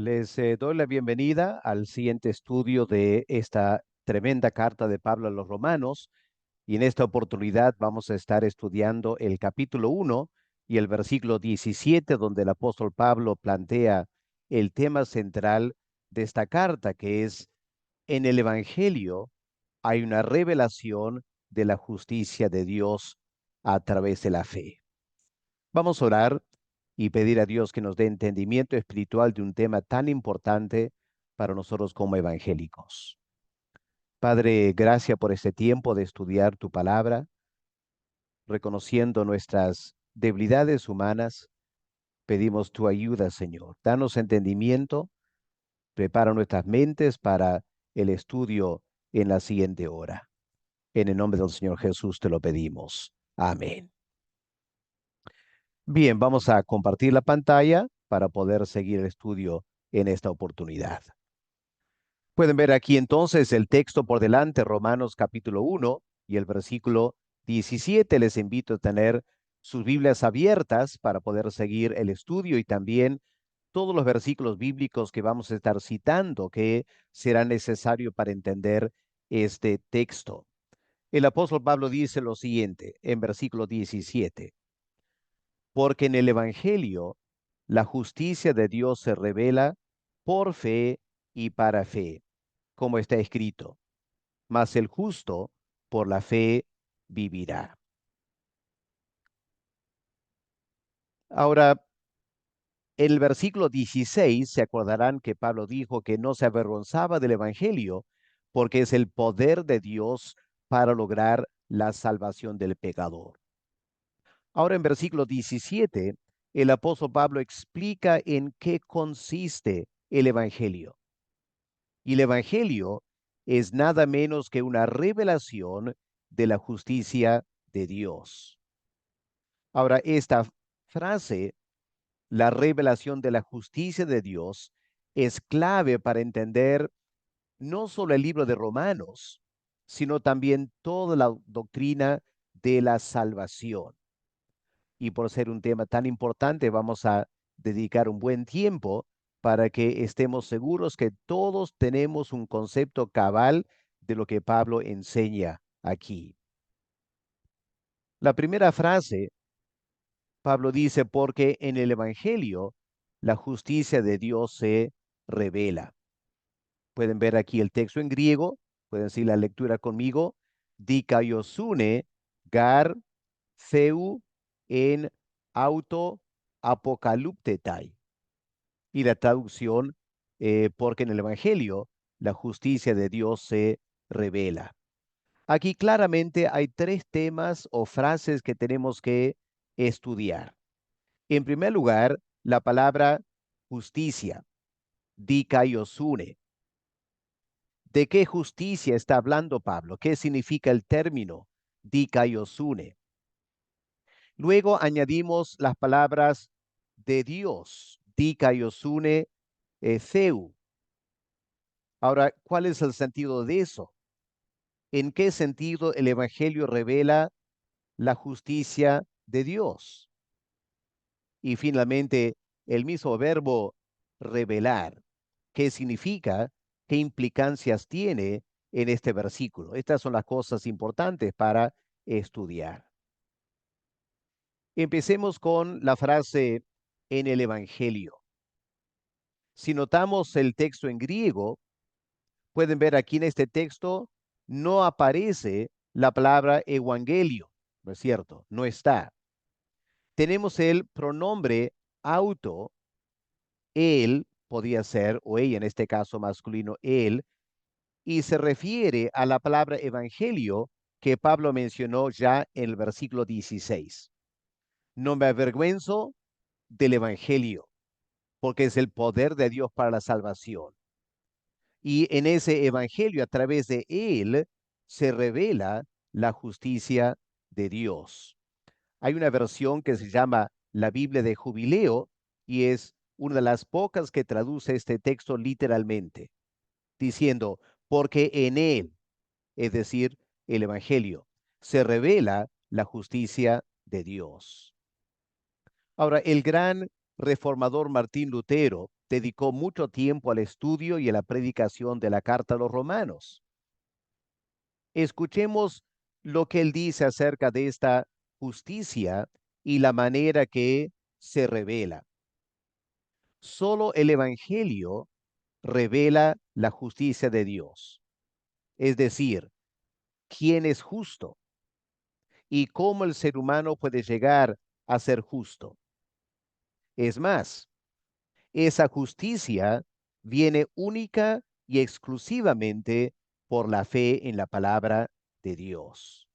Les doy la bienvenida al siguiente estudio de esta tremenda carta de Pablo a los Romanos y en esta oportunidad vamos a estar estudiando el capítulo 1 y el versículo 17 donde el apóstol Pablo plantea el tema central de esta carta que es en el Evangelio hay una revelación de la justicia de Dios a través de la fe. Vamos a orar y pedir a Dios que nos dé entendimiento espiritual de un tema tan importante para nosotros como evangélicos. Padre, gracias por este tiempo de estudiar tu palabra, reconociendo nuestras debilidades humanas. Pedimos tu ayuda, Señor. Danos entendimiento, prepara nuestras mentes para el estudio en la siguiente hora. En el nombre del Señor Jesús te lo pedimos. Amén. Bien, vamos a compartir la pantalla para poder seguir el estudio en esta oportunidad. Pueden ver aquí entonces el texto por delante, Romanos capítulo 1 y el versículo 17. Les invito a tener sus Biblias abiertas para poder seguir el estudio y también todos los versículos bíblicos que vamos a estar citando que será necesario para entender este texto. El apóstol Pablo dice lo siguiente en versículo 17. Porque en el Evangelio la justicia de Dios se revela por fe y para fe, como está escrito, mas el justo por la fe vivirá. Ahora, en el versículo 16 se acordarán que Pablo dijo que no se avergonzaba del Evangelio porque es el poder de Dios para lograr la salvación del pecador. Ahora en versículo 17, el apóstol Pablo explica en qué consiste el Evangelio. Y el Evangelio es nada menos que una revelación de la justicia de Dios. Ahora, esta frase, la revelación de la justicia de Dios, es clave para entender no solo el libro de Romanos, sino también toda la doctrina de la salvación. Y por ser un tema tan importante, vamos a dedicar un buen tiempo para que estemos seguros que todos tenemos un concepto cabal de lo que Pablo enseña aquí. La primera frase, Pablo dice, porque en el Evangelio la justicia de Dios se revela. Pueden ver aquí el texto en griego, pueden decir la lectura conmigo, dikaiosune gar theu en auto apocaluptetai. Y la traducción, porque en el Evangelio la justicia de Dios se revela. Aquí claramente hay tres temas o frases que tenemos que estudiar. En primer lugar, la palabra justicia, dikaiosune. ¿De qué justicia está hablando Pablo? ¿Qué significa el término dikaiosune? Luego añadimos las palabras de Dios, dikaiosune theu. Ahora, ¿cuál es el sentido de eso? ¿En qué sentido el Evangelio revela la justicia de Dios? Y finalmente, el mismo verbo revelar, ¿qué significa? ¿Qué implicancias tiene en este versículo? Estas son las cosas importantes para estudiar. Empecemos con la frase en el Evangelio. Si notamos el texto en griego, pueden ver aquí en este texto, no aparece la palabra evangelio, ¿no es cierto? No está. Tenemos el pronombre auto, él podía ser, o ella en este caso masculino, él, y se refiere a la palabra evangelio que Pablo mencionó ya en el versículo 16. No me avergüenzo del evangelio, porque es el poder de Dios para la salvación. Y en ese evangelio, a través de él, se revela la justicia de Dios. Hay una versión que se llama la Biblia de Jubileo y es una de las pocas que traduce este texto literalmente, diciendo, porque en él, es decir, el evangelio, se revela la justicia de Dios. Ahora, el gran reformador Martín Lutero dedicó mucho tiempo al estudio y a la predicación de la carta a los romanos. Escuchemos lo que él dice acerca de esta justicia y la manera que se revela. Solo el Evangelio revela la justicia de Dios, es decir, quién es justo y cómo el ser humano puede llegar a ser justo. Es más, esa justicia viene única y exclusivamente por la fe en la palabra de Dios.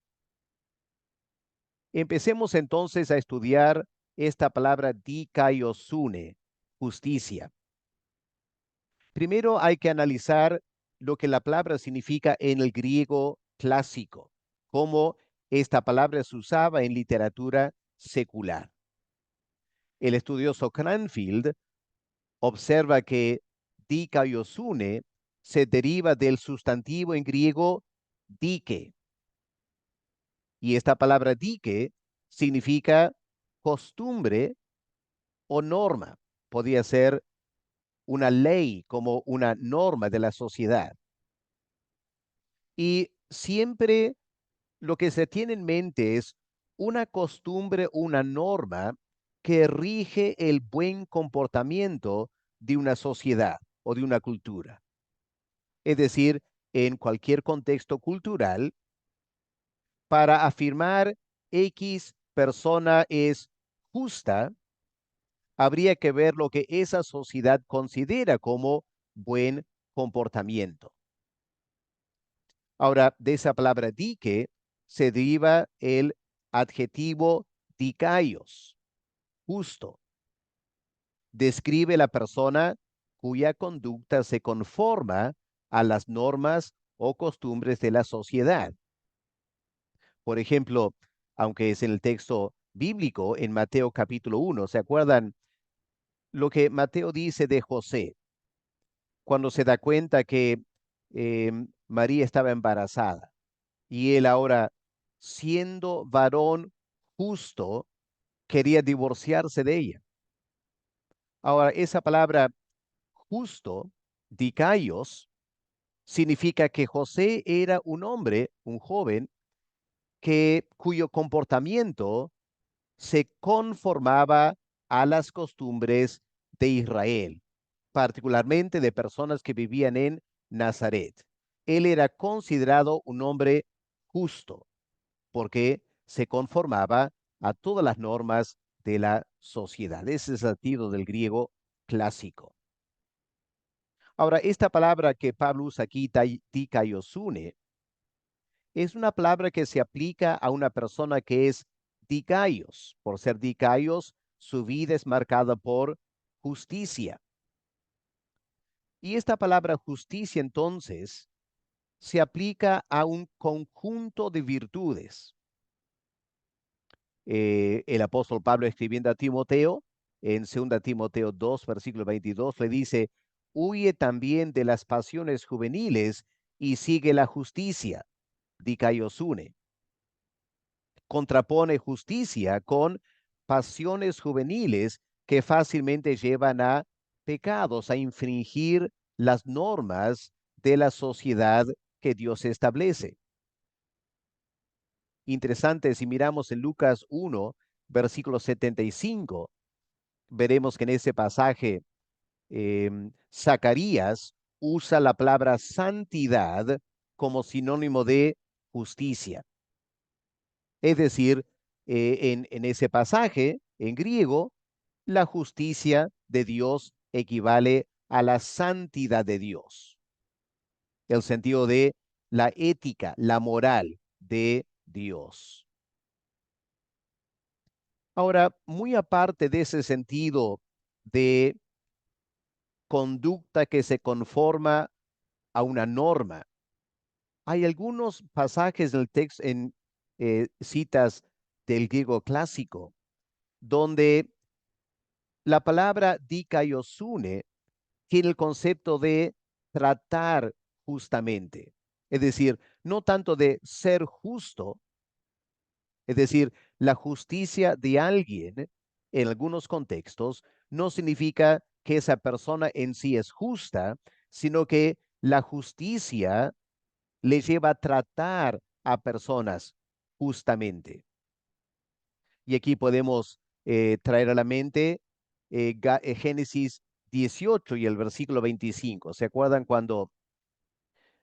Empecemos entonces a estudiar esta palabra dikaiosune, justicia. Primero hay que analizar lo que la palabra significa en el griego clásico, cómo esta palabra se usaba en literatura secular. El estudioso Cranfield observa que dikaiosune se deriva del sustantivo en griego dike, y esta palabra dike significa costumbre o norma. Podía ser una ley como una norma de la sociedad. Y siempre lo que se tiene en mente es una costumbre, una norma que rige el buen comportamiento de una sociedad o de una cultura. Es decir, en cualquier contexto cultural, para afirmar X persona es justa, habría que ver lo que esa sociedad considera como buen comportamiento. Ahora, de esa palabra dique se deriva el adjetivo dikaios, justo. Describe la persona cuya conducta se conforma a las normas o costumbres de la sociedad. Por ejemplo, aunque es en el texto bíblico, en Mateo capítulo 1, ¿se acuerdan lo que Mateo dice de José cuando se da cuenta que María estaba embarazada y él ahora, siendo varón justo, quería divorciarse de ella? Ahora, esa palabra justo, dikaios, significa que José era un hombre, un joven, cuyo comportamiento se conformaba a las costumbres de Israel, particularmente de personas que vivían en Nazaret. Él era considerado un hombre justo porque se conformaba a todas las normas de la sociedad. Ese es el sentido del griego clásico. Ahora, esta palabra que Pablo usa aquí, dikaiosune, es una palabra que se aplica a una persona que es dikaios. Por ser dikaios, su vida es marcada por justicia. Y esta palabra justicia entonces se aplica a un conjunto de virtudes. El apóstol Pablo escribiendo a Timoteo, en 2 Timoteo 2, versículo 22, le dice, huye también de las pasiones juveniles y sigue la justicia, dikaiosune. Contrapone justicia con pasiones juveniles que fácilmente llevan a pecados, a infringir las normas de la sociedad que Dios establece. Interesante, si miramos en Lucas 1, versículo 75, veremos que en ese pasaje Zacarías usa la palabra santidad como sinónimo de justicia. Es decir, en ese pasaje, en griego, la justicia de Dios equivale a la santidad de Dios, el sentido de la ética, la moral de Dios. Ahora, muy aparte de ese sentido de conducta que se conforma a una norma, hay algunos pasajes del texto en citas del griego clásico donde la palabra dikaiosune tiene el concepto de tratar justamente, es decir, no tanto de ser justo, es decir, la justicia de alguien en algunos contextos no significa que esa persona en sí es justa, sino que la justicia le lleva a tratar a personas justamente. Y aquí podemos traer a la mente Génesis 18 y el versículo 25. ¿Se acuerdan cuando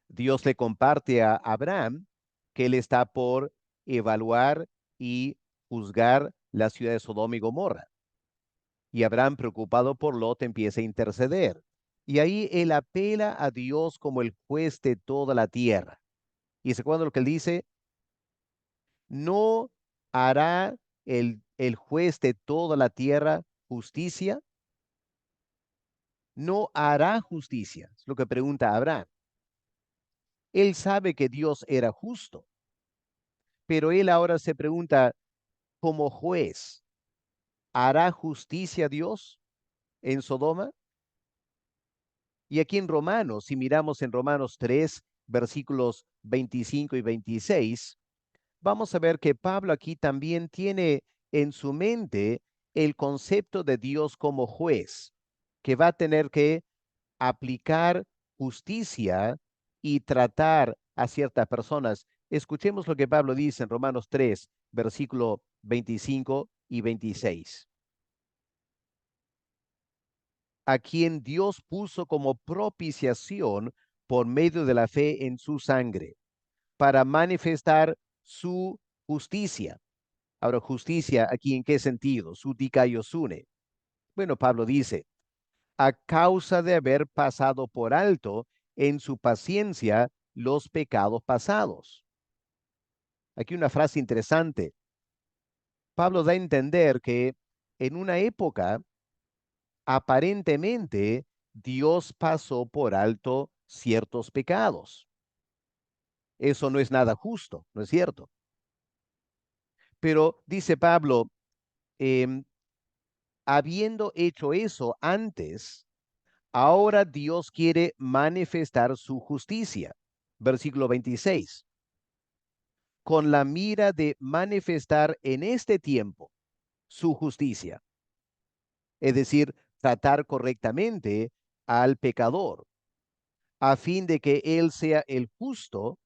Dios le comparte a Abraham que él está por evaluar y juzgar la ciudad de Sodoma y Gomorra? Y Abraham, preocupado por Lot, empieza a interceder. Y ahí él apela a Dios como el juez de toda la tierra. ¿Y se acuerdan lo que él dice? ¿No hará el juez de toda la tierra justicia? ¿No hará justicia? Es lo que pregunta Abraham. Él sabe que Dios era justo, pero él ahora se pregunta, como juez, ¿hará justicia Dios en Sodoma? Y aquí en Romanos, si miramos en Romanos 3, versículos 25 y 26, vamos a ver que Pablo aquí también tiene en su mente el concepto de Dios como juez, que va a tener que aplicar justicia y tratar a ciertas personas. Escuchemos lo que Pablo dice en Romanos 3, versículo 25 y 26. A quien Dios puso como propiciación por medio de la fe en su sangre, para manifestar su justicia. Ahora, justicia, ¿aquí en qué sentido? Su dikaiosune. Bueno, Pablo dice, a causa de haber pasado por alto en su paciencia los pecados pasados. Aquí una frase interesante. Pablo da a entender que en una época, aparentemente, Dios pasó por alto ciertos pecados. Eso no es nada justo, ¿no es cierto? Pero dice Pablo, em, habiendo hecho eso antes, ahora Dios quiere manifestar su justicia. Versículo 26. Con la mira de manifestar en este tiempo su justicia, es decir, tratar correctamente al pecador, a fin de que él sea el justo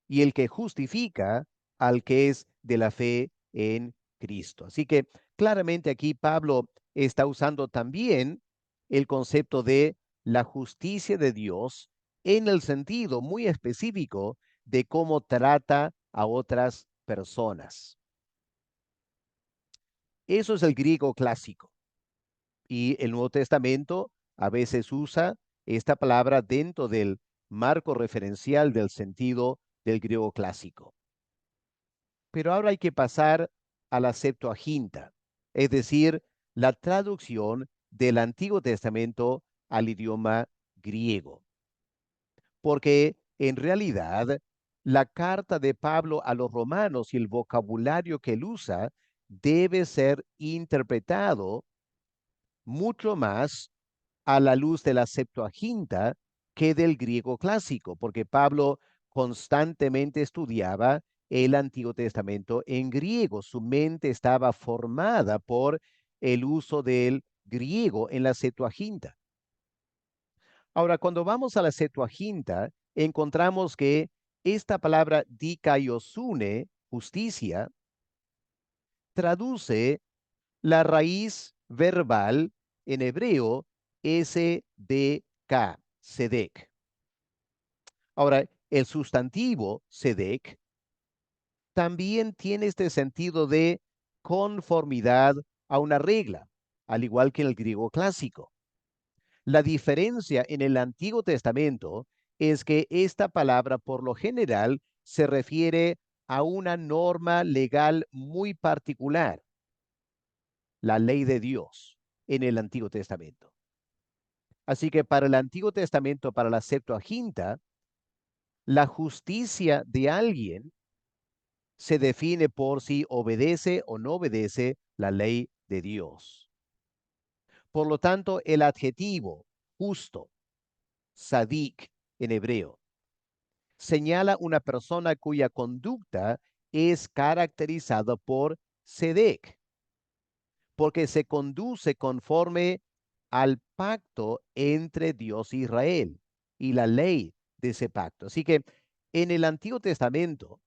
y el que justifica al que es de la fe en Cristo. Así que claramente aquí Pablo está usando también el concepto de la justicia de Dios en el sentido muy específico de cómo trata a otras personas. Eso es el griego clásico. Y el Nuevo Testamento a veces usa esta palabra dentro del marco referencial del sentido del griego clásico. Pero ahora hay que pasar a la Septuaginta, es decir, la traducción del Antiguo Testamento al idioma griego. Porque en realidad la carta de Pablo a los romanos y el vocabulario que él usa debe ser interpretado mucho más a la luz de la Septuaginta que del griego clásico, porque Pablo constantemente estudiaba el Antiguo Testamento en griego. Su mente estaba formada por el uso del griego en la Septuaginta. Ahora, cuando vamos a la Septuaginta, encontramos que esta palabra dikaiosune, justicia, traduce la raíz verbal en hebreo SDK, sedek. Ahora, el sustantivo sedek también tiene este sentido de conformidad a una regla, al igual que en el griego clásico. La diferencia en el Antiguo Testamento es que esta palabra por lo general se refiere a una norma legal muy particular, la ley de Dios en el Antiguo Testamento. Así que para el Antiguo Testamento, para la Septuaginta, la justicia de alguien se define por si obedece o no obedece la ley de Dios. Por lo tanto, el adjetivo justo, sadik en hebreo, señala una persona cuya conducta es caracterizada por sedek, porque se conduce conforme al pacto entre Dios e Israel y la ley de ese pacto. Así que en el Antiguo Testamento,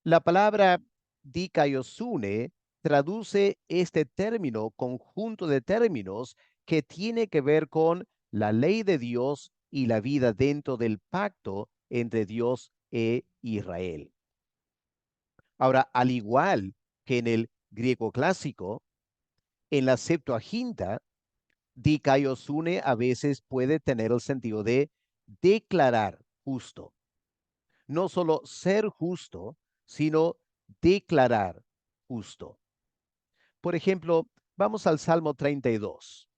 la palabra dikaiosune traduce este término, conjunto de términos que tiene que ver con la ley de Dios y la vida dentro del pacto entre Dios e Israel. Ahora, al igual que en el griego clásico, en la Septuaginta, dikaiosune a veces puede tener el sentido de declarar justo. No solo ser justo, sino declarar justo. Por ejemplo, vamos al Salmo 32.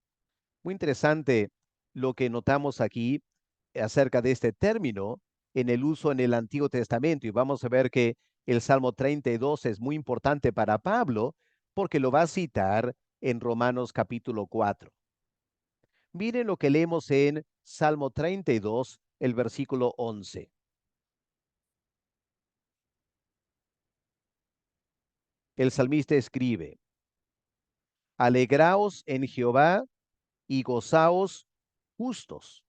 Muy interesante lo que notamos aquí acerca de este término en el uso en el Antiguo Testamento. Y vamos a ver que el Salmo 32 es muy importante para Pablo porque lo va a citar en Romanos capítulo 4. Miren lo que leemos en Salmo 32, el versículo 11. El salmista escribe: Alegraos en Jehová y gozaos justos,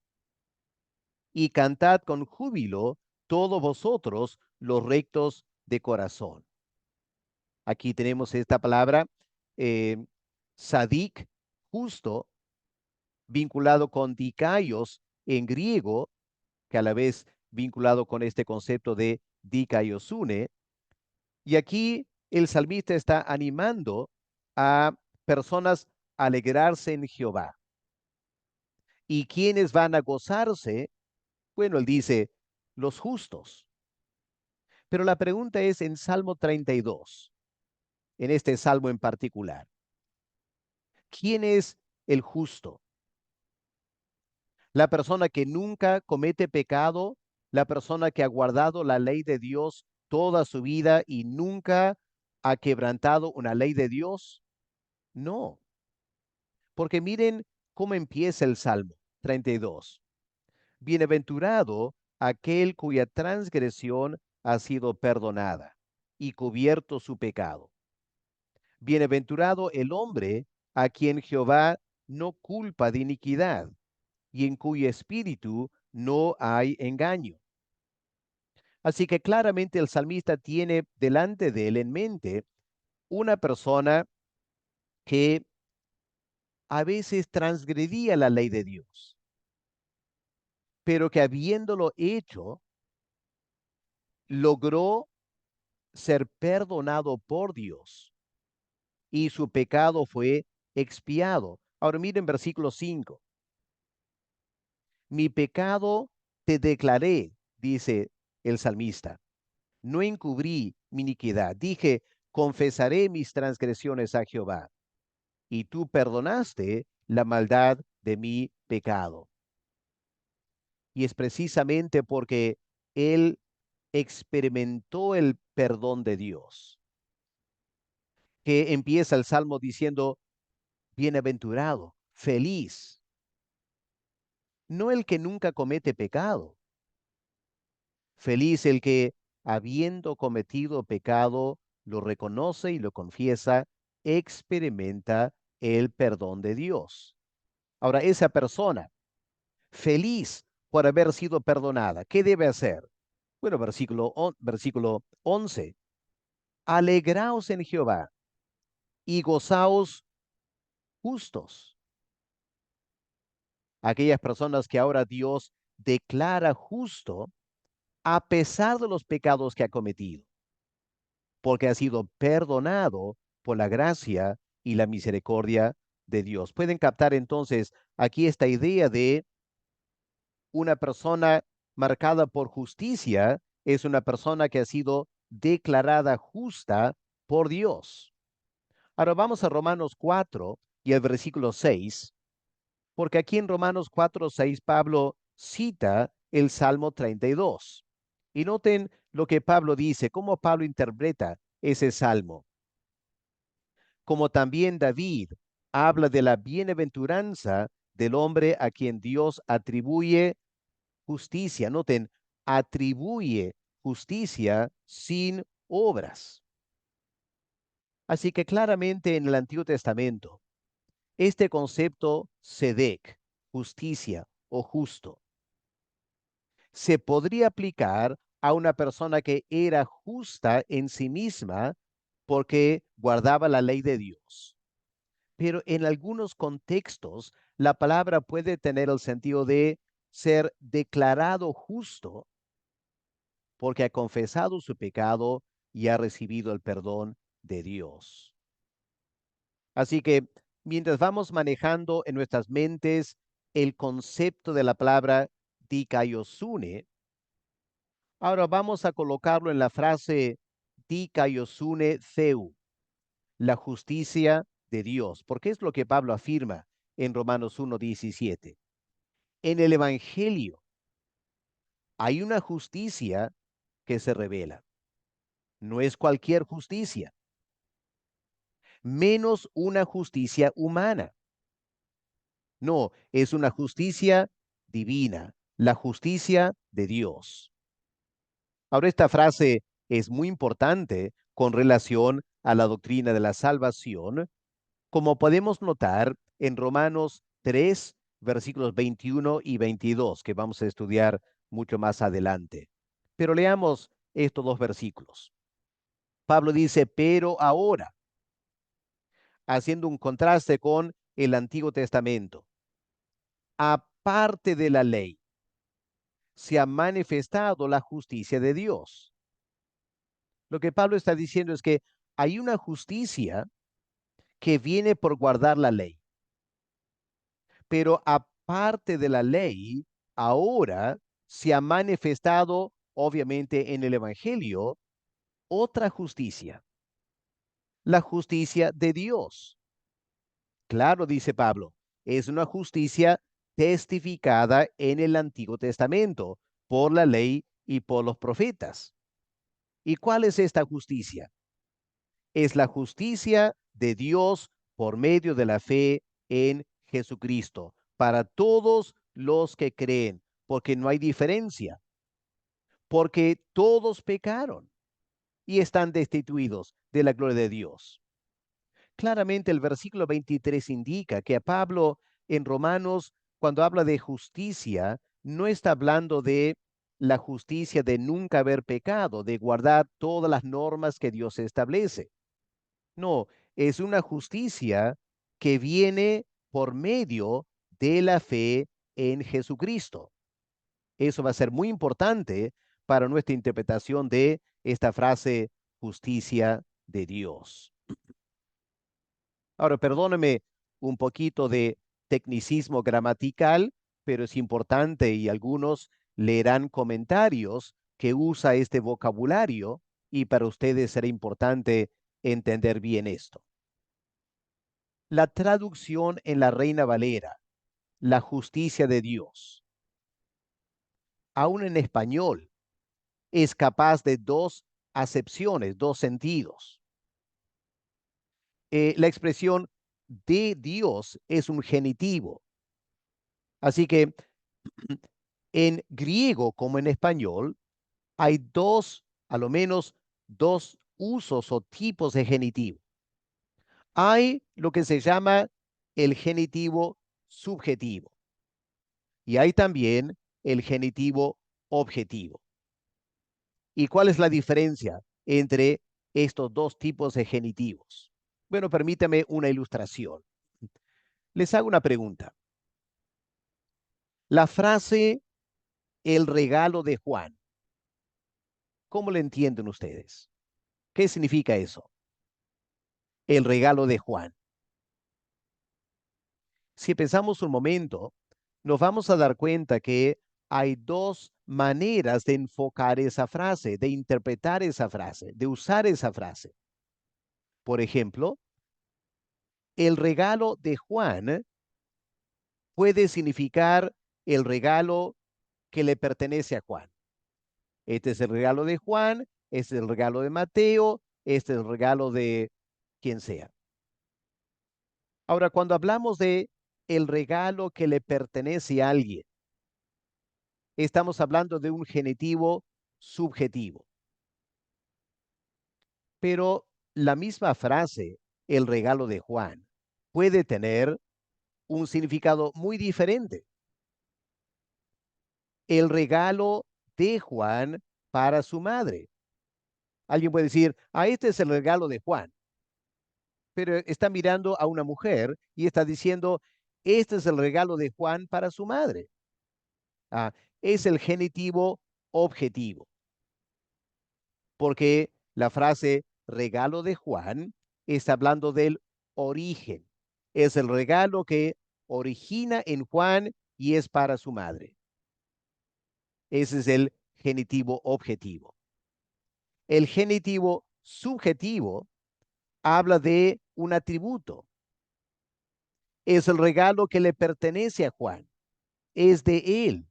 y cantad con júbilo todos vosotros los rectos de corazón. Aquí tenemos esta palabra, eh, sadik, justo, vinculado con dikaios en griego, que a la vez vinculado con este concepto de dikaiosune. Y aquí el salmista está animando a personas a alegrarse en Jehová. ¿Y quiénes van a gozarse? Bueno, él dice, los justos. Pero la pregunta es en Salmo 32, en este salmo en particular, ¿quién es el justo? La persona que nunca comete pecado, la persona que ha guardado la ley de Dios toda su vida y nunca ha quebrantado una ley de Dios. No, porque miren cómo empieza el Salmo 32. Bienaventurado aquel cuya transgresión ha sido perdonada y cubierto su pecado. Bienaventurado el hombre a quien Jehová no culpa de iniquidad y en cuyo espíritu no hay engaño. Así que claramente el salmista tiene delante de él en mente una persona que a veces transgredía la ley de Dios, pero que habiéndolo hecho, logró ser perdonado por Dios y su pecado fue expiado. Ahora miren versículo 5. Mi pecado te declaré, dice el salmista. No encubrí mi iniquidad. Dije, confesaré mis transgresiones a Jehová. Y tú perdonaste la maldad de mi pecado. Y es precisamente porque él experimentó el perdón de Dios que empieza el salmo diciendo, bienaventurado, feliz, no el que nunca comete pecado, feliz el que, habiendo cometido pecado, lo reconoce y lo confiesa, experimenta el perdón de Dios. Ahora, esa persona, feliz por haber sido perdonada, ¿qué debe hacer? Bueno, versículo 11, alegraos en Jehová y gozaos justos. Aquellas personas que ahora Dios declara justo a pesar de los pecados que ha cometido, porque ha sido perdonado por la gracia y la misericordia de Dios. Pueden captar entonces aquí esta idea de una persona marcada por justicia, es una persona que ha sido declarada justa por Dios. Ahora vamos a Romanos 4 y el versículo 6, porque aquí en Romanos 4, 6 Pablo cita el Salmo 32. Y noten lo que Pablo dice, cómo Pablo interpreta ese salmo. Como también David habla de la bienaventuranza del hombre a quien Dios atribuye justicia. Noten, atribuye justicia sin obras. Así que claramente en el Antiguo Testamento, este concepto tzedek, justicia o justo, se podría aplicar a una persona que era justa en sí misma porque guardaba la ley de Dios. Pero en algunos contextos, la palabra puede tener el sentido de ser declarado justo porque ha confesado su pecado y ha recibido el perdón de Dios. Así que mientras vamos manejando en nuestras mentes el concepto de la palabra dikaiosune, ahora vamos a colocarlo en la frase dikaiosune theu, la justicia de Dios, porque es lo que Pablo afirma en Romanos 1:17. En el Evangelio hay una justicia que se revela. No es cualquier justicia, menos una justicia humana. No, es una justicia divina, la justicia de Dios. Ahora, esta frase es muy importante con relación a la doctrina de la salvación, como podemos notar en Romanos 3, versículos 21 y 22, que vamos a estudiar mucho más adelante. Pero leamos estos dos versículos. Pablo dice, pero ahora, haciendo un contraste con el Antiguo Testamento, aparte de la ley, se ha manifestado la justicia de Dios. Lo que Pablo está diciendo es que hay una justicia que viene por guardar la ley, pero aparte de la ley, ahora se ha manifestado, obviamente en el Evangelio, otra justicia, la justicia de Dios. Claro, dice Pablo, es una justicia testificada en el Antiguo Testamento por la ley y por los profetas. ¿Y cuál es esta justicia? Es la justicia de Dios por medio de la fe en Jesucristo, para todos los que creen, porque no hay diferencia, porque todos pecaron y están destituidos de la gloria de Dios. Claramente el versículo 23 indica que a Pablo en Romanos, cuando habla de justicia, no está hablando de la justicia de nunca haber pecado, de guardar todas las normas que Dios establece. No, es una justicia que viene por medio de la fe en Jesucristo. Eso va a ser muy importante para nuestra interpretación de esta frase justicia de Dios. Ahora, perdóneme un poquito de tecnicismo gramatical, pero es importante y algunos leerán comentarios que usa este vocabulario y para ustedes será importante entender bien esto. La traducción en la Reina Valera, la justicia de Dios, aún en español, es capaz de dos acepciones, dos sentidos. La expresión de Dios es un genitivo. Así que en griego como en español hay dos, a lo menos dos usos o tipos de genitivo. Hay lo que se llama el genitivo subjetivo y hay también el genitivo objetivo. ¿Y cuál es la diferencia entre estos dos tipos de genitivos? Bueno, permítame una ilustración. Les hago una pregunta. La frase el regalo de Juan, ¿cómo le entienden ustedes? ¿Qué significa eso? El regalo de Juan. Si pensamos un momento, nos vamos a dar cuenta que hay dos maneras de enfocar esa frase, de interpretar esa frase, de usar esa frase. Por ejemplo, el regalo de Juan puede significar el regalo que le pertenece a Juan. Este es el regalo de Juan, este es el regalo de Mateo, este es el regalo de quien sea. Ahora, cuando hablamos de el regalo que le pertenece a alguien, estamos hablando de un genitivo subjetivo. Pero la misma frase, el regalo de Juan, puede tener un significado muy diferente. El regalo de Juan para su madre. Alguien puede decir, este es el regalo de Juan, pero está mirando a una mujer y está diciendo, este es el regalo de Juan para su madre. Ah, es el genitivo objetivo, porque la frase regalo de Juan está hablando del origen. Es el regalo que origina en Juan y es para su madre. Ese es el genitivo objetivo. El genitivo subjetivo habla de un atributo. Es el regalo que le pertenece a Juan. Es de él.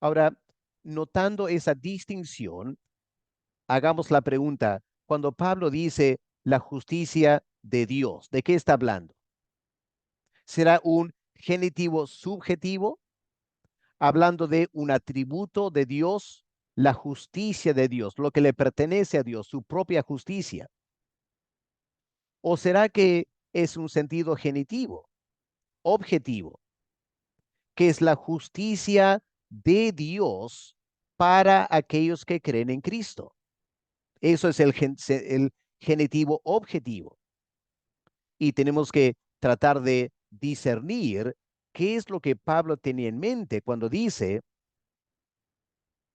Ahora, notando esa distinción, hagamos la pregunta. Cuando Pablo dice la justicia de Dios, ¿de qué está hablando? ¿Será un genitivo subjetivo, hablando de un atributo de Dios, la justicia de Dios, lo que le pertenece a Dios, su propia justicia? ¿O será que es un sentido genitivo, objetivo, que es la justicia de Dios para aquellos que creen en Cristo? Eso es el genitivo objetivo. Y tenemos que tratar de discernir qué es lo que Pablo tenía en mente cuando dice,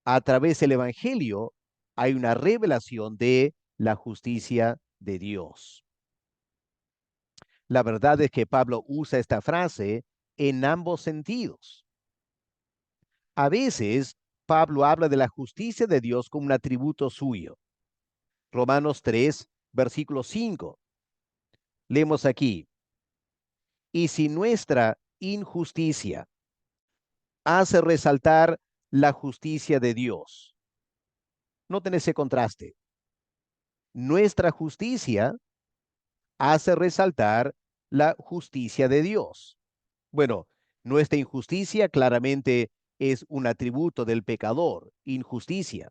a través del Evangelio hay una revelación de la justicia de Dios. La verdad es que Pablo usa esta frase en ambos sentidos. A veces, Pablo habla de la justicia de Dios como un atributo suyo. Romanos 3, versículo 5. Leemos aquí, y si nuestra injusticia hace resaltar la justicia de Dios. Noten ese contraste. Nuestra justicia hace resaltar la justicia de Dios. Bueno, nuestra injusticia claramente es un atributo del pecador, injusticia.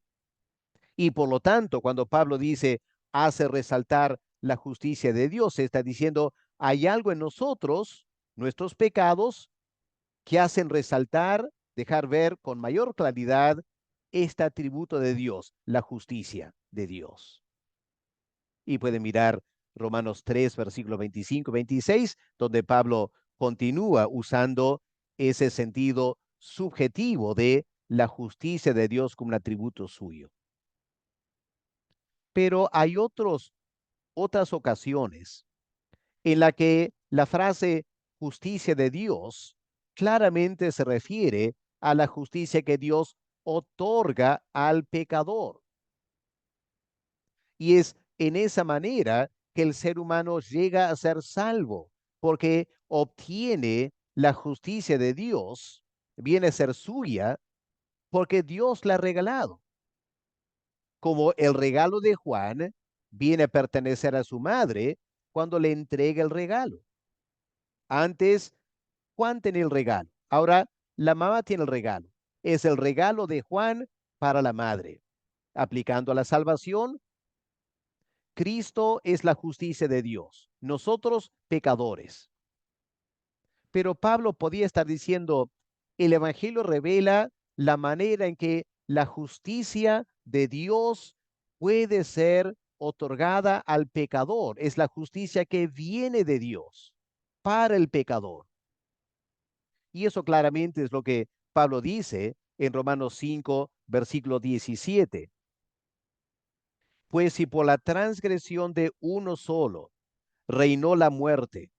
Y por lo tanto, cuando Pablo dice hace resaltar la justicia de Dios, se está diciendo hay algo en nosotros, nuestros pecados, que hacen resaltar, dejar ver con mayor claridad este atributo de Dios, la justicia de Dios. Y pueden mirar Romanos 3, versículo 25-26, donde Pablo continúa usando ese sentido subjetivo de la justicia de Dios como un atributo suyo. Pero hay otras ocasiones en la que la frase justicia de Dios claramente se refiere a la justicia que Dios otorga al pecador. Y es en esa manera que el ser humano llega a ser salvo, porque obtiene la justicia de Dios, viene a ser suya, porque Dios la ha regalado. Como el regalo de Juan viene a pertenecer a su madre cuando le entrega el regalo. Antes, Juan tenía el regalo. Ahora, la mamá tiene el regalo. Es el regalo de Juan para la madre. Aplicando a la salvación, Cristo es la justicia de Dios. Nosotros, pecadores. Pero Pablo podía estar diciendo, el Evangelio revela la manera en que la justicia de Dios puede ser otorgada al pecador. Es la justicia que viene de Dios para el pecador. Y eso claramente es lo que Pablo dice en Romanos 5, versículo 17. Pues si por la transgresión de uno solo reinó la muerte,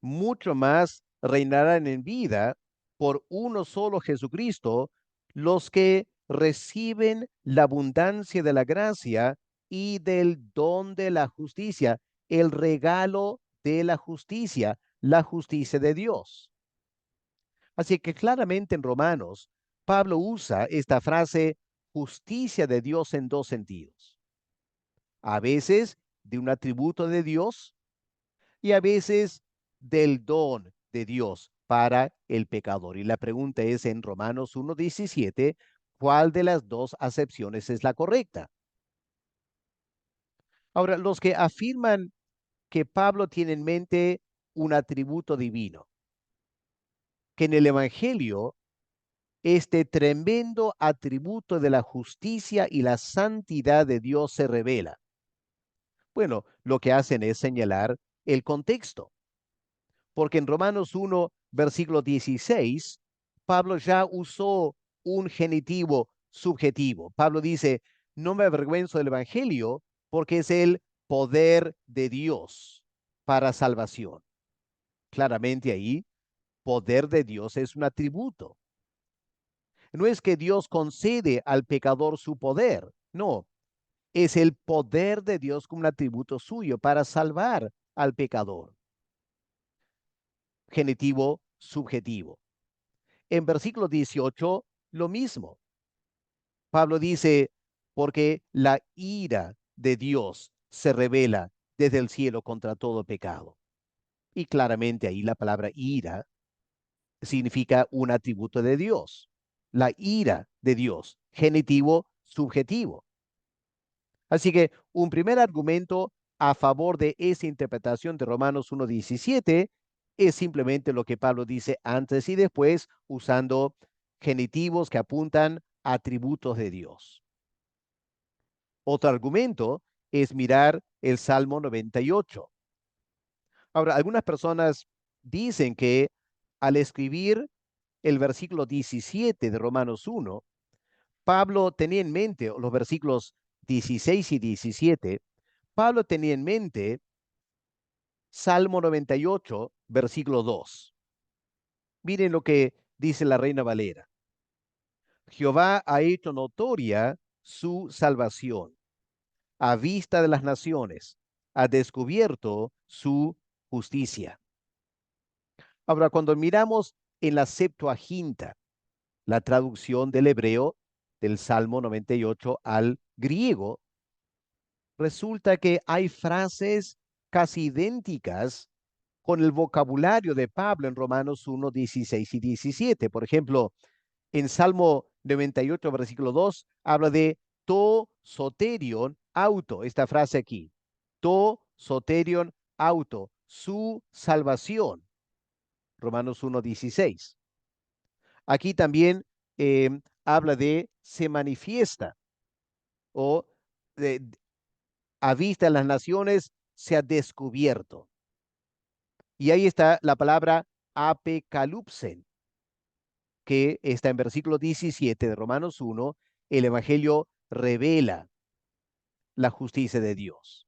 mucho más reinarán en vida por uno solo Jesucristo los que reciben la abundancia de la gracia y del don de la justicia, el regalo de la justicia de Dios. Así que claramente en Romanos, Pablo usa esta frase justicia de Dios en dos sentidos. A veces de un atributo de Dios y a veces del don de Dios para el pecador. Y la pregunta es en Romanos 1:17, ¿cuál de las dos acepciones es la correcta? Ahora, los que afirman que Pablo tiene en mente un atributo divino, que en el Evangelio este tremendo atributo de la justicia y la santidad de Dios se revela. Bueno, lo que hacen es señalar el contexto, porque en Romanos 1, versículo 16, Pablo ya usó un genitivo subjetivo. Pablo dice, no me avergüenzo del Evangelio porque es el poder de Dios para salvación. Claramente ahí, poder de Dios es un atributo. No es que Dios concede al pecador su poder, no, es el poder de Dios como un atributo suyo para salvar al pecador. Genitivo subjetivo. En versículo 18, lo mismo. Pablo dice, porque la ira de Dios se revela desde el cielo contra todo pecado. Y claramente ahí la palabra ira significa un atributo de Dios. La ira de Dios, genitivo subjetivo. Así que un primer argumento a favor de esa interpretación de Romanos 1:17 es simplemente lo que Pablo dice antes y después, usando genitivos que apuntan a atributos de Dios. Otro argumento es mirar el Salmo 98. Ahora, algunas personas dicen que al escribir el versículo 17 de Romanos 1, Pablo tenía en mente, o los versículos 16 y 17, Pablo tenía en mente Salmo 98, versículo 2. Miren lo que dice la Reina Valera. Jehová ha hecho notoria su salvación a vista de las naciones, ha descubierto su justicia. Ahora, cuando miramos en la Septuaginta, la traducción del hebreo del Salmo 98 al griego, resulta que hay frases casi idénticas con el vocabulario de Pablo en Romanos 1, 16 y 17. Por ejemplo, en Salmo 98, versículo 2, habla de to soterion auto, esta frase aquí, to soterion auto, su salvación, Romanos 1, 16. Aquí también habla de se manifiesta o de, a vista de las naciones se ha descubierto. Y ahí está la palabra apecalupsen, que está en versículo 17 de Romanos 1, el Evangelio revela la justicia de Dios.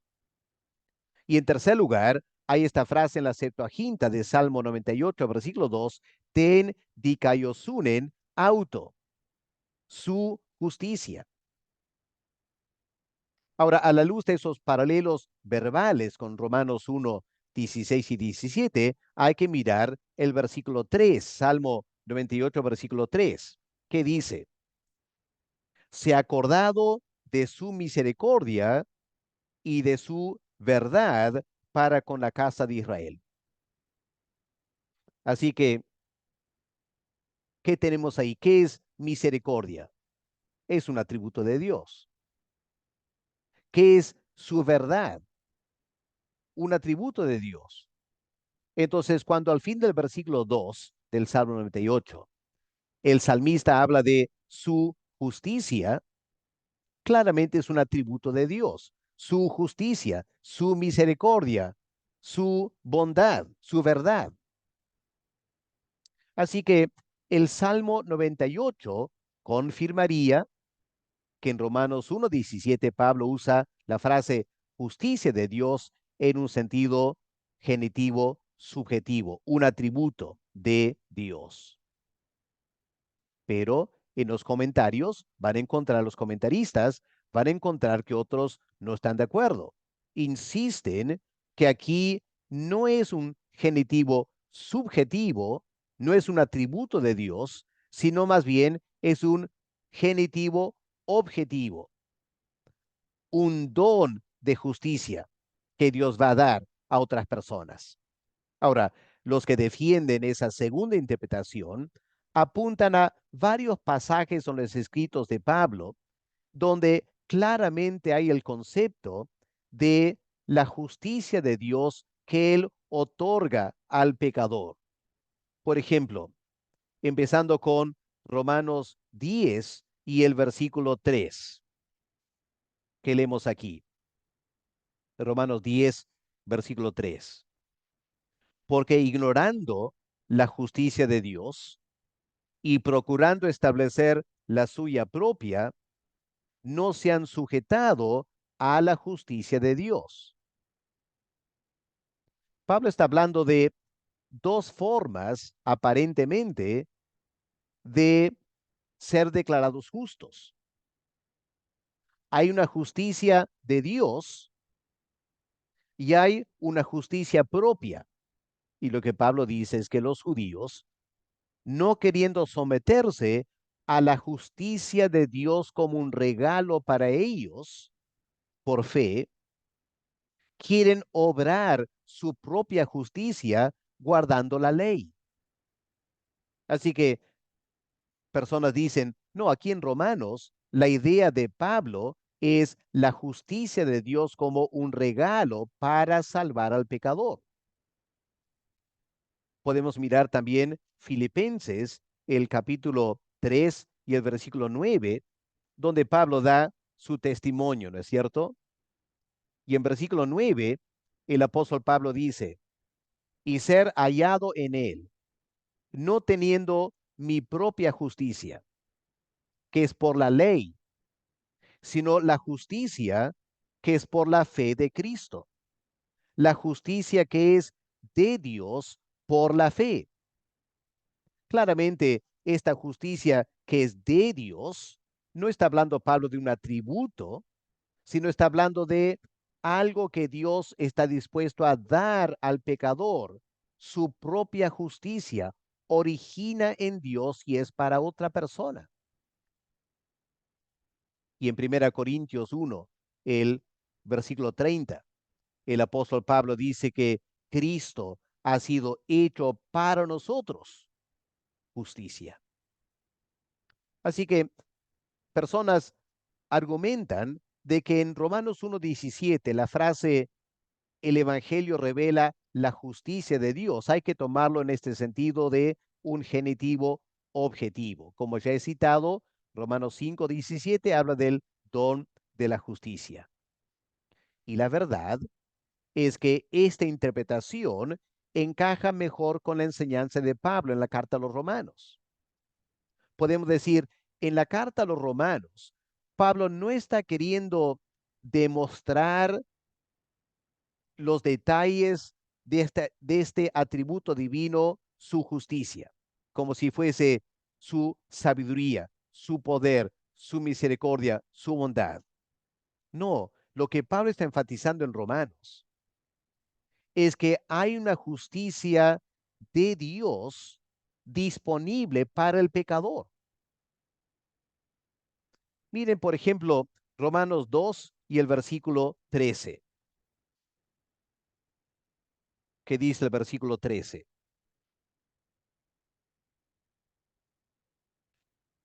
Y en tercer lugar, hay esta frase en la Septuaginta de Salmo 98, versículo 2, ten dikaiosunen auto, su justicia. Ahora, a la luz de esos paralelos verbales con Romanos 1, 16 y 17, hay que mirar el versículo 3, Salmo 98, versículo 3, que dice, se ha acordado de su misericordia y de su verdad para con la casa de Israel. Así que, ¿qué tenemos ahí? ¿Qué es misericordia? Es un atributo de Dios. ¿Qué es su verdad? Un atributo de Dios. Entonces, cuando al fin del versículo 2 del Salmo 98, el salmista habla de su justicia, claramente es un atributo de Dios. Su justicia, su misericordia, su bondad, su verdad. Así que el Salmo 98 confirmaría que en Romanos 1:17 Pablo usa la frase justicia de Dios en un sentido genitivo subjetivo, un atributo de Dios. Pero en los comentarios van a encontrar, los comentaristas van a encontrar que otros no están de acuerdo. Insisten que aquí no es un genitivo subjetivo, no es un atributo de Dios, sino más bien es un genitivo objetivo, un don de justicia que Dios va a dar a otras personas. Ahora, los que defienden esa segunda interpretación apuntan a varios pasajes en los escritos de Pablo, donde claramente hay el concepto de la justicia de Dios que él otorga al pecador. Por ejemplo, empezando con Romanos 10 y el versículo 3, que leemos aquí. Romanos 10, versículo 3. Porque ignorando la justicia de Dios y procurando establecer la suya propia, no se han sujetado a la justicia de Dios. Pablo está hablando de dos formas, aparentemente, de ser declarados justos. Hay una justicia de Dios y hay una justicia propia. Y lo que Pablo dice es que los judíos, no queriendo someterse a la justicia de Dios como un regalo para ellos, por fe, quieren obrar su propia justicia guardando la ley. Así que personas dicen, no, aquí en Romanos, la idea de Pablo es la justicia de Dios como un regalo para salvar al pecador. Podemos mirar también Filipenses, el capítulo 3 y el versículo 9, donde Pablo da su testimonio, ¿no es cierto? Y en versículo 9, el apóstol Pablo dice, y ser hallado en él, no teniendo mi propia justicia, que es por la ley, sino la justicia que es por la fe de Cristo, la justicia que es de Dios por la fe. Claramente, esta justicia que es de Dios, no está hablando Pablo de un atributo, sino está hablando de algo que Dios está dispuesto a dar al pecador. Su propia justicia origina en Dios y es para otra persona. Y en 1 Corintios 1, el versículo 30, el apóstol Pablo dice que Cristo ha sido hecho para nosotros justicia. Así que personas argumentan de que en Romanos 1:17 la frase el Evangelio revela la justicia de Dios, hay que tomarlo en este sentido de un genitivo objetivo. Como ya he citado, Romanos 5:17 habla del don de la justicia. Y la verdad es que esta interpretación encaja mejor con la enseñanza de Pablo en la carta a los romanos. Podemos decir, en la carta a los romanos, Pablo no está queriendo demostrar los detalles de este atributo divino, su justicia, como si fuese su sabiduría, su poder, su misericordia, su bondad. No, lo que Pablo está enfatizando en Romanos es que hay una justicia de Dios disponible para el pecador. Miren, por ejemplo, Romanos 2 y el versículo 13, que dice el versículo 13,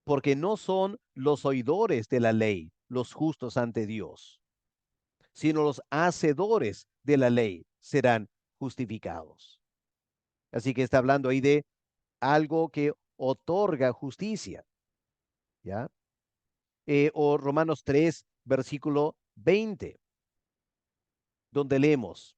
porque no son los oidores de la ley los justos ante Dios, sino los hacedores de la ley serán justificados. Así que está hablando ahí de algo que otorga justicia, ¿ya? O Romanos 3, versículo 20, donde leemos,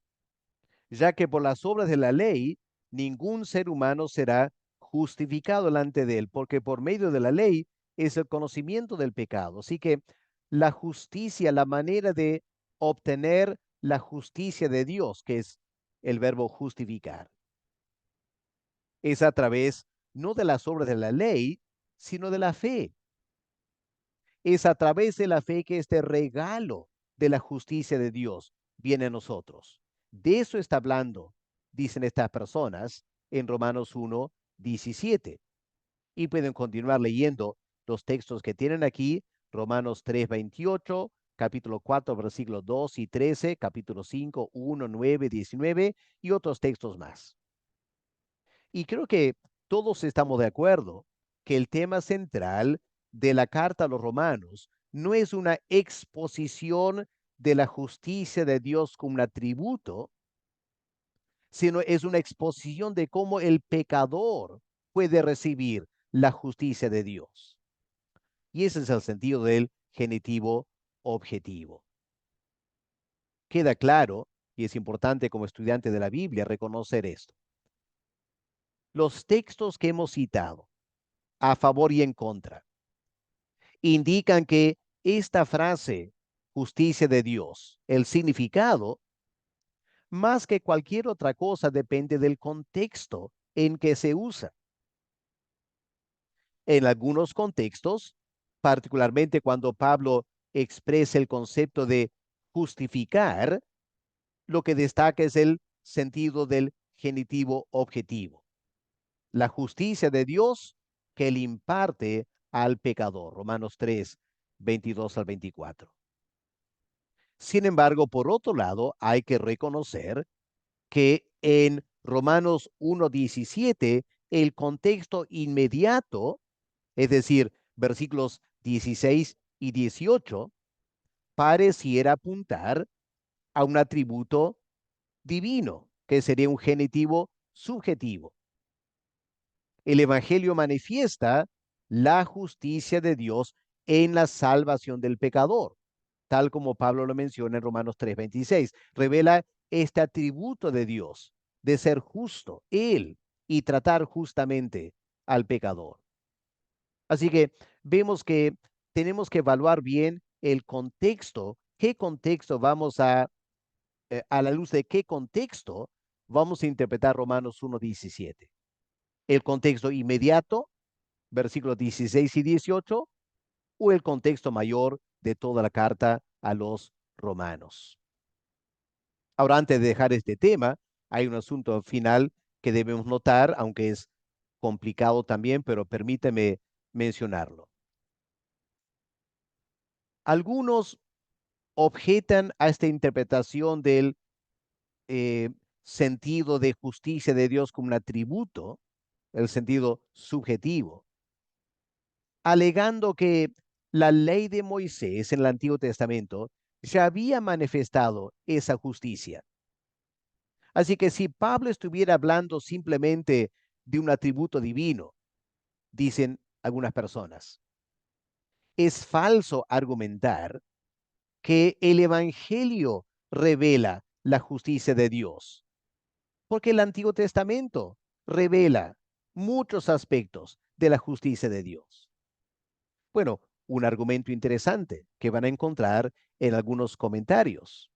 ya que por las obras de la ley ningún ser humano será justificado delante de él, porque por medio de la ley es el conocimiento del pecado. Así que la justicia, la manera de obtener la justicia de Dios, que es el verbo justificar, es a través no de las obras de la ley, sino de la fe. Es a través de la fe que este regalo de la justicia de Dios viene a nosotros. De eso está hablando, dicen estas personas en Romanos 1:17. Y pueden continuar leyendo los textos que tienen aquí, Romanos 3:28, capítulo 4, versículos 2 y 13, capítulo 5, 1, 9, 19 y otros textos más. Y creo que todos estamos de acuerdo que el tema central de la carta a los romanos no es una exposición de la justicia de Dios como un atributo, sino es una exposición de cómo el pecador puede recibir la justicia de Dios. Y ese es el sentido del genitivo objetivo. Queda claro, y es importante como estudiante de la Biblia reconocer esto. Los textos que hemos citado, a favor y en contra, indican que esta frase, justicia de Dios, el significado, más que cualquier otra cosa, depende del contexto en que se usa. En algunos contextos, particularmente cuando Pablo expresa el concepto de justificar, lo que destaca es el sentido del genitivo objetivo, la justicia de Dios que él imparte al pecador. Romanos 3, 22 al 24. Sin embargo, por otro lado, hay que reconocer que en Romanos 1:17, el contexto inmediato, es decir, versículos 16 y 18, pareciera apuntar a un atributo divino, que sería un genitivo subjetivo. El Evangelio manifiesta la justicia de Dios en la salvación del pecador, tal como Pablo lo menciona en Romanos 3:26. Revela este atributo de Dios de ser justo, Él, y tratar justamente al pecador. Así que vemos que tenemos que evaluar bien el contexto, qué contexto vamos a la luz de qué contexto vamos a interpretar Romanos 1:17. El contexto inmediato, versículos 16 y 18, o el contexto mayor de toda la carta a los romanos. Ahora, antes de dejar este tema, hay un asunto final que debemos notar, aunque es complicado también, pero permíteme mencionarlo. Algunos objetan a esta interpretación del eh, sentido de justicia de Dios como un atributo, el sentido subjetivo, alegando que la ley de Moisés en el Antiguo Testamento ya había manifestado esa justicia. Así que si Pablo estuviera hablando simplemente de un atributo divino, dicen algunas personas, es falso argumentar que el Evangelio revela la justicia de Dios, porque el Antiguo Testamento revela muchos aspectos de la justicia de Dios. Bueno, un argumento interesante que van a encontrar en algunos comentarios.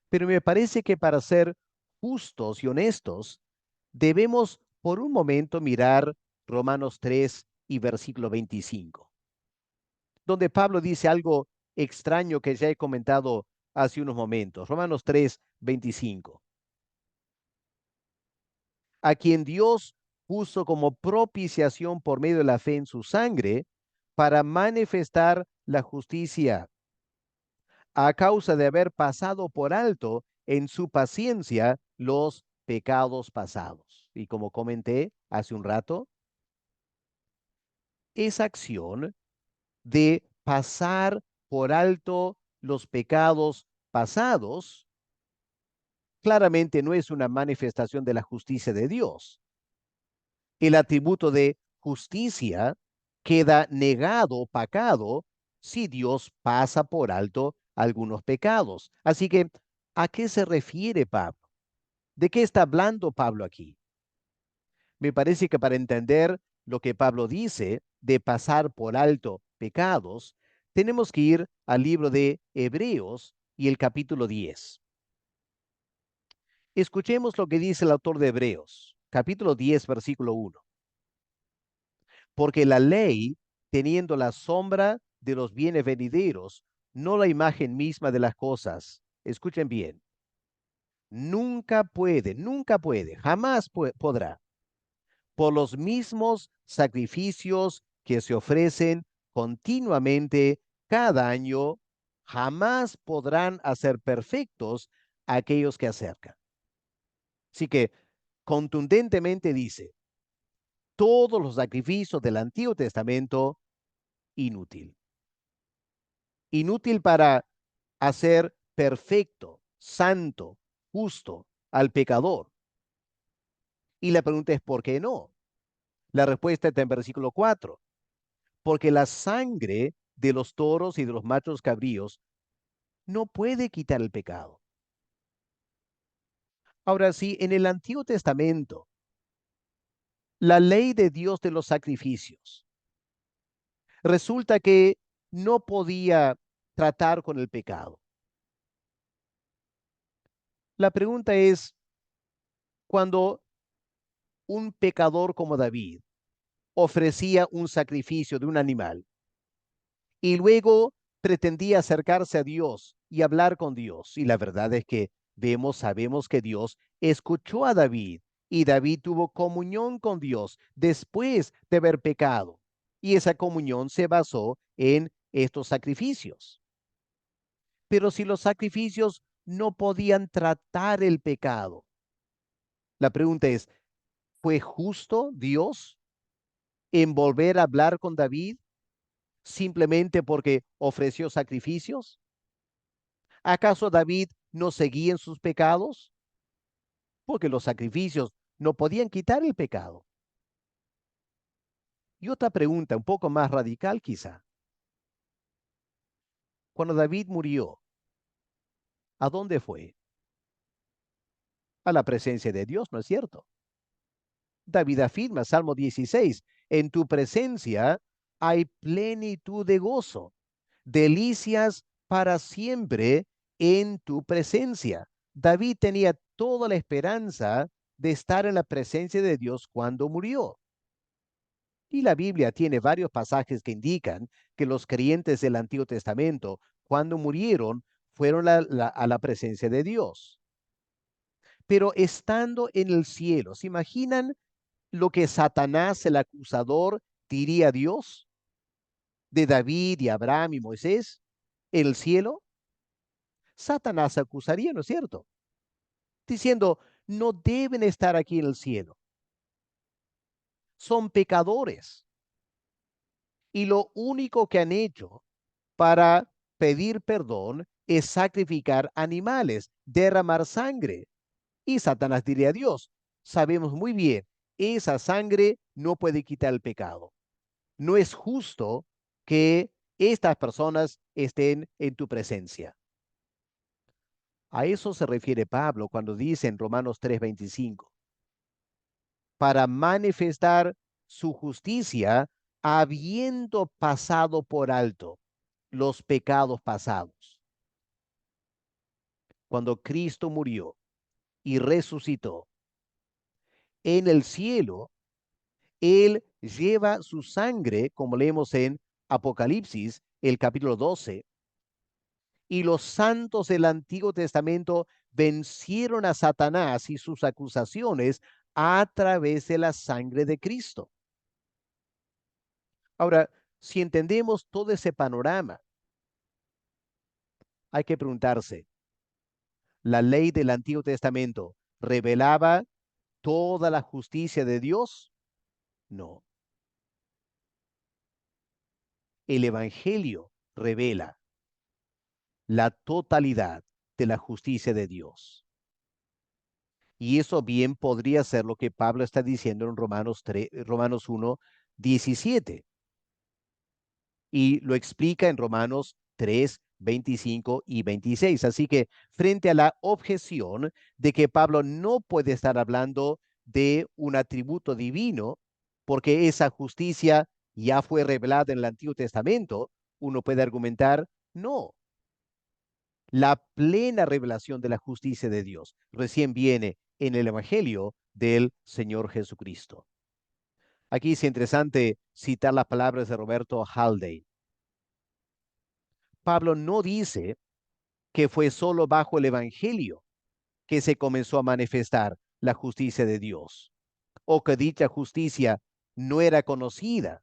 Pero me parece que para ser justos y honestos, debemos por un momento mirar Romanos 3 y versículo 25, donde Pablo dice algo extraño que ya he comentado hace unos momentos. Romanos 3, 25. A quien Dios puso como propiciación por medio de la fe en su sangre para manifestar la justicia a causa de haber pasado por alto en su paciencia los pecados pasados. Y como comenté hace un rato, esa acción de pasar por alto los pecados pasados claramente no es una manifestación de la justicia de Dios. El atributo de justicia queda negado, opacado, si Dios pasa por alto algunos pecados. Así que, ¿a qué se refiere Pablo? ¿De qué está hablando Pablo aquí? Me parece que para entender lo que Pablo dice de pasar por alto pecados, tenemos que ir al libro de Hebreos y el capítulo 10. Escuchemos lo que dice el autor de Hebreos, capítulo 10, versículo 1. Porque la ley, teniendo la sombra de los bienes venideros, no la imagen misma de las cosas. Escuchen bien. Nunca puede, jamás podrá, por los mismos sacrificios que se ofrecen continuamente cada año, jamás podrán hacer perfectos a aquellos que acercan. Así que contundentemente dice, todos los sacrificios del Antiguo Testamento, inútil. Inútil para hacer perfecto, santo, justo al pecador. Y la pregunta es, ¿por qué no? La respuesta está en versículo 4. Porque la sangre de los toros y de los machos cabríos no puede quitar el pecado. Ahora sí, en el Antiguo Testamento, la ley de Dios de los sacrificios, resulta que no podía tratar con el pecado. La pregunta es, cuando un pecador como David ofrecía un sacrificio de un animal y luego pretendía acercarse a Dios y hablar con Dios, y la verdad es que sabemos que Dios escuchó a David y David tuvo comunión con Dios después de haber pecado, y esa comunión se basó en estos sacrificios. Pero si los sacrificios no podían tratar el pecado, la pregunta es, ¿fue justo Dios en volver a hablar con David simplemente porque ofreció sacrificios? ¿Acaso David no seguía en sus pecados? Porque los sacrificios no podían quitar el pecado. Y otra pregunta, un poco más radical quizá. Cuando David murió, ¿a dónde fue? A la presencia de Dios, ¿no es cierto? David afirma, Salmo 16, en tu presencia hay plenitud de gozo, delicias para siempre en tu presencia. David tenía toda la esperanza de estar en la presencia de Dios cuando murió. Y la Biblia tiene varios pasajes que indican que los creyentes del Antiguo Testamento, cuando murieron, fueron a la presencia de Dios. Pero estando en el cielo, ¿se imaginan lo que Satanás, el acusador, diría a Dios de David y Abraham y Moisés en el cielo? Satanás acusaría, ¿no es cierto? Diciendo, no deben estar aquí en el cielo. Son pecadores. Y lo único que han hecho para pedir perdón es sacrificar animales, derramar sangre. Y Satanás diría a Dios, sabemos muy bien, esa sangre no puede quitar el pecado. No es justo que estas personas estén en tu presencia. A eso se refiere Pablo cuando dice en Romanos 3:25, para manifestar su justicia habiendo pasado por alto los pecados pasados. Cuando Cristo murió y resucitó en el cielo, Él lleva su sangre, como leemos en Apocalipsis, el capítulo 12, y los santos del Antiguo Testamento vencieron a Satanás y sus acusaciones a través de la sangre de Cristo. Ahora, si entendemos todo ese panorama, hay que preguntarse, ¿la ley del Antiguo Testamento revelaba toda la justicia de Dios? No. El Evangelio revela la totalidad de la justicia de Dios. Y eso bien podría ser lo que Pablo está diciendo en Romanos 1:17. Y lo explica en Romanos 3:25 y 26. Así que frente a la objeción de que Pablo no puede estar hablando de un atributo divino, porque esa justicia ya fue revelada en el Antiguo Testamento, uno puede argumentar, no, la plena revelación de la justicia de Dios recién viene en el Evangelio del Señor Jesucristo. Aquí es interesante citar las palabras de Roberto Haldane. Pablo no dice que fue solo bajo el Evangelio que se comenzó a manifestar la justicia de Dios, o que dicha justicia no era conocida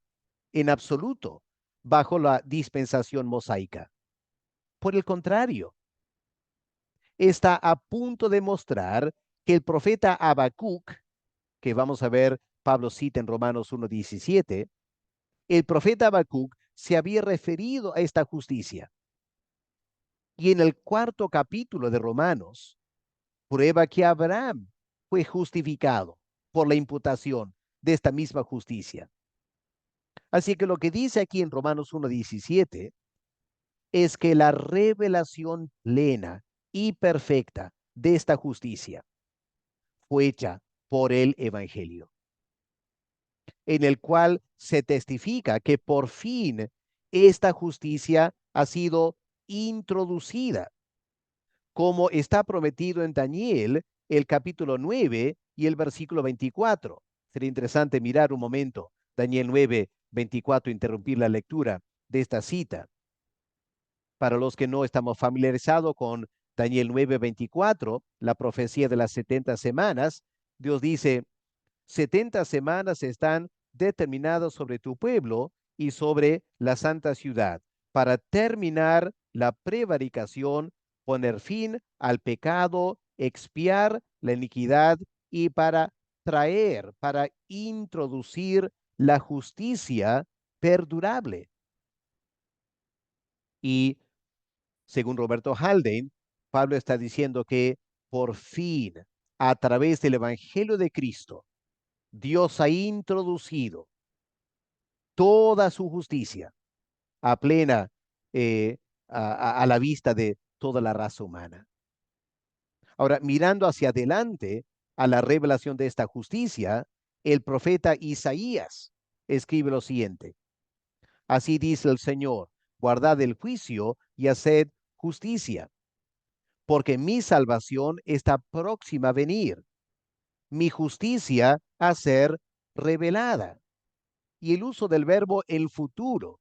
en absoluto bajo la dispensación mosaica. Por el contrario, está a punto de mostrar que el profeta Habacuc, que vamos a ver, Pablo cita en Romanos 1:17, el profeta Habacuc se había referido a esta justicia. Y en el cuarto capítulo de Romanos, prueba que Abraham fue justificado por la imputación de esta misma justicia. Así que lo que dice aquí en Romanos 1:17 es que la revelación plena y perfecta de esta justicia fue hecha por el Evangelio, en el cual se testifica que por fin esta justicia ha sido introducida, como está prometido en Daniel, el capítulo 9 y el versículo 24. Sería interesante mirar un momento Daniel 9:24, interrumpir la lectura de esta cita. Para los que no estamos familiarizados con Daniel 9:24, la profecía de las 70 semanas, Dios dice: 70 semanas están determinadas sobre tu pueblo y sobre la santa ciudad, para terminar la prevaricación, poner fin al pecado, expiar la iniquidad y para introducir la justicia perdurable. Y según Roberto Haldane, Pablo está diciendo que por fin, a través del Evangelio de Cristo, Dios ha introducido toda su justicia a plena, a la vista de toda la raza humana. Ahora, mirando hacia adelante a la revelación de esta justicia, el profeta Isaías escribe lo siguiente: así dice el Señor, guardad el juicio y haced justicia, porque mi salvación está próxima a venir, mi justicia a ser revelada. Y el uso del verbo el futuro,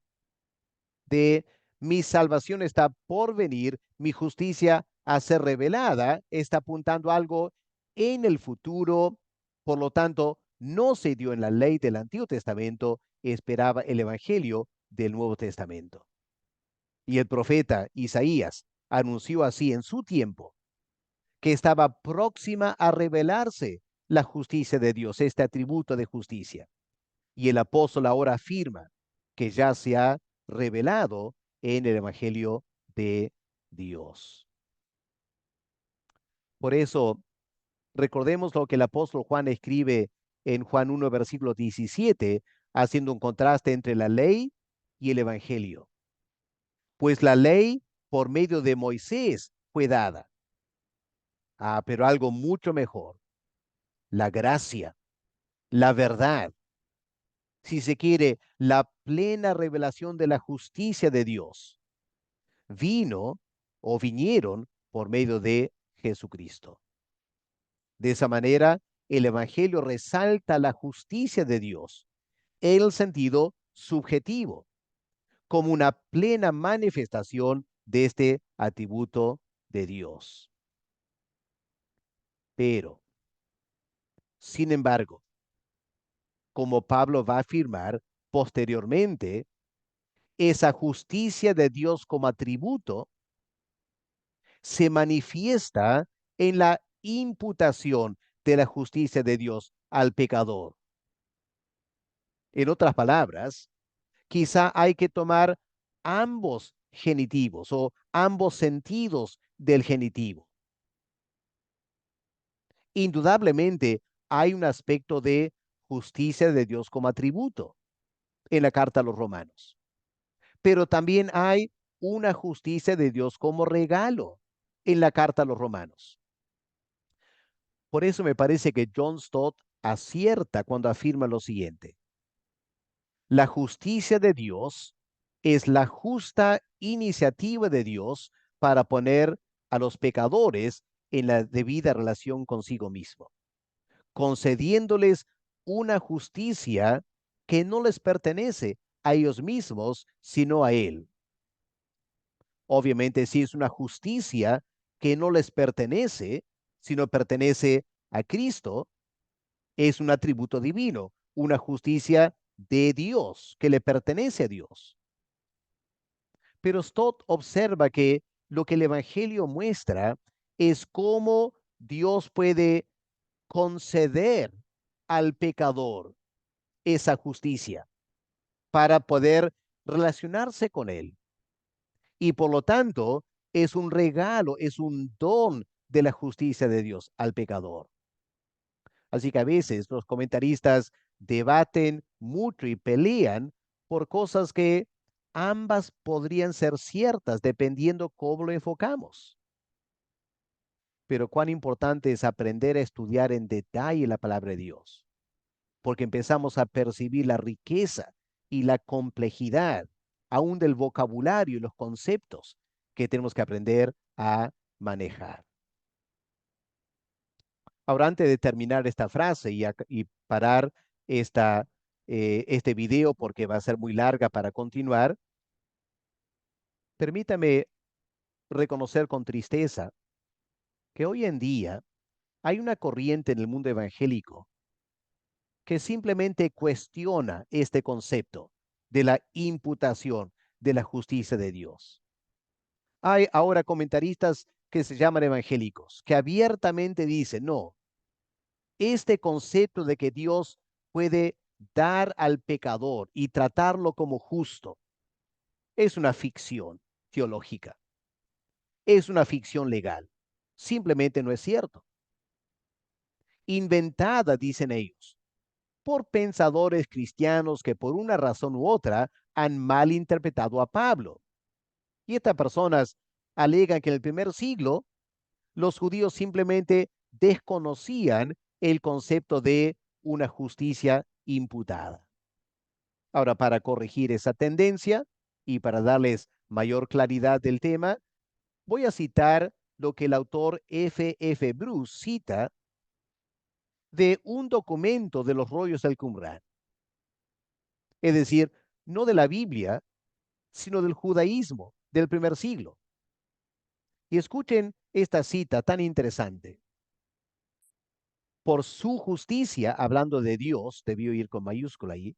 de mi salvación está por venir, mi justicia a ser revelada, está apuntando a algo en el futuro. Por lo tanto, no se dio en la ley del Antiguo Testamento, esperaba el Evangelio del Nuevo Testamento. Y el profeta Isaías anunció así en su tiempo que estaba próxima a revelarse la justicia de Dios, este atributo de justicia. Y el apóstol ahora afirma que ya se ha revelado en el Evangelio de Dios. Por eso, recordemos lo que el apóstol Juan escribe en Juan 1, versículo 17, haciendo un contraste entre la ley y el Evangelio. Pues la ley por medio de Moisés fue dada. Pero algo mucho mejor, la gracia, la verdad, si se quiere, la plena revelación de la justicia de Dios, vino o vinieron por medio de Jesucristo. De esa manera, el Evangelio resalta la justicia de Dios en el sentido subjetivo, como una plena manifestación de este atributo de Dios. Pero, sin embargo, como Pablo va a afirmar posteriormente, esa justicia de Dios como atributo se manifiesta en la imputación de la justicia de Dios al pecador. En otras palabras, quizá hay que tomar ambos genitivos o ambos sentidos del genitivo. Indudablemente hay un aspecto de justicia de Dios como atributo en la carta a los Romanos, pero también hay una justicia de Dios como regalo en la carta a los Romanos. Por eso me parece que John Stott acierta cuando afirma lo siguiente: la justicia de Dios es la justa iniciativa de Dios para poner a los pecadores en la debida relación consigo mismo, concediéndoles una justicia que no les pertenece a ellos mismos, sino a Él. Obviamente, si es una justicia que no les pertenece, sino pertenece a Cristo, es un atributo divino, una justicia de Dios, que le pertenece a Dios. Pero Stott observa que lo que el Evangelio muestra es cómo Dios puede conceder al pecador esa justicia para poder relacionarse con él. Y por lo tanto, es un regalo, es un don de la justicia de Dios al pecador. Así que a veces los comentaristas debaten mucho y pelean por cosas que ambas podrían ser ciertas dependiendo cómo lo enfocamos. Pero cuán importante es aprender a estudiar en detalle la palabra de Dios, porque empezamos a percibir la riqueza y la complejidad aún del vocabulario y los conceptos que tenemos que aprender a manejar. Ahora, antes de terminar esta frase y parar este video porque va a ser muy larga para continuar, permítame reconocer con tristeza que hoy en día hay una corriente en el mundo evangélico que simplemente cuestiona este concepto de la imputación de la justicia de Dios. Hay ahora comentaristas que se llaman evangélicos, que abiertamente dicen, no, este concepto de que Dios puede dar al pecador y tratarlo como justo es una ficción teológica, es una ficción legal. Simplemente no es cierto. Inventada, dicen ellos, por pensadores cristianos que por una razón u otra han malinterpretado a Pablo. Y estas personas alegan que en el primer siglo los judíos simplemente desconocían el concepto de una justicia imputada. Ahora, para corregir esa tendencia y para darles mayor claridad del tema, voy a citar lo que el autor F. Bruce cita de un documento de los rollos del Qumran. Es decir, no de la Biblia, sino del judaísmo del primer siglo. Y escuchen esta cita tan interesante. Por su justicia, hablando de Dios, debió ir con mayúscula ahí,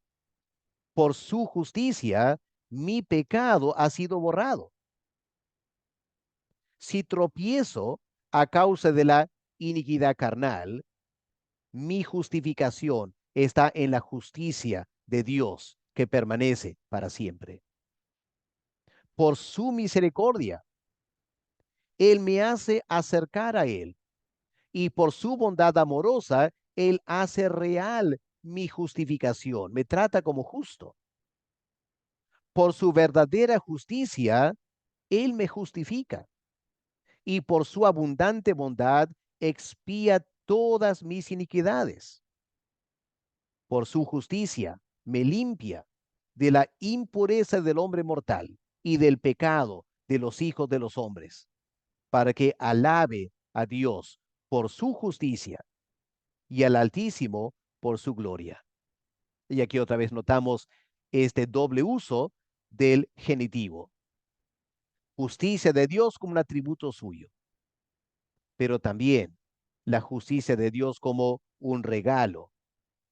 por su justicia, mi pecado ha sido borrado. Si tropiezo a causa de la iniquidad carnal, mi justificación está en la justicia de Dios que permanece para siempre. Por su misericordia, Él me hace acercar a Él y por su bondad amorosa, Él hace real mi justificación, me trata como justo. Por su verdadera justicia, Él me justifica y por su abundante bondad expía todas mis iniquidades. Por su justicia me limpia de la impureza del hombre mortal y del pecado de los hijos de los hombres, para que alabe a Dios por su justicia y al Altísimo por su gloria. Y aquí otra vez notamos este doble uso del genitivo. Justicia de Dios como un atributo suyo, pero también la justicia de Dios como un regalo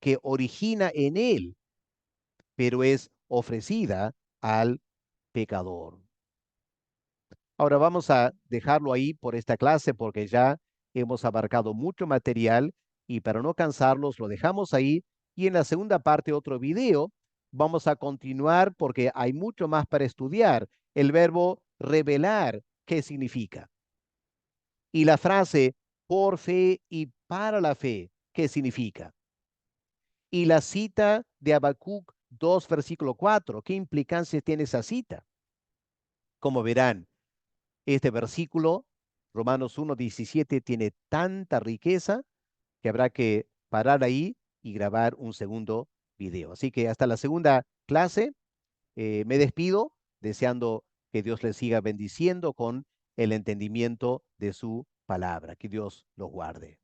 que origina en Él, pero es ofrecida al pecador. Ahora vamos a dejarlo ahí por esta clase porque ya hemos abarcado mucho material y para no cansarlos lo dejamos ahí y en la segunda parte otro video vamos a continuar porque hay mucho más para estudiar. El verbo revelar, ¿qué significa? Y la frase por fe y para la fe, ¿qué significa? Y la cita de Habacuc 2, versículo 4, ¿qué implicancia tiene esa cita? Como verán, este versículo, Romanos 1:17, tiene tanta riqueza que habrá que parar ahí y grabar un segundo video. Así que hasta la segunda clase, me despido deseando que Dios les siga bendiciendo con el entendimiento de su palabra. Que Dios los guarde.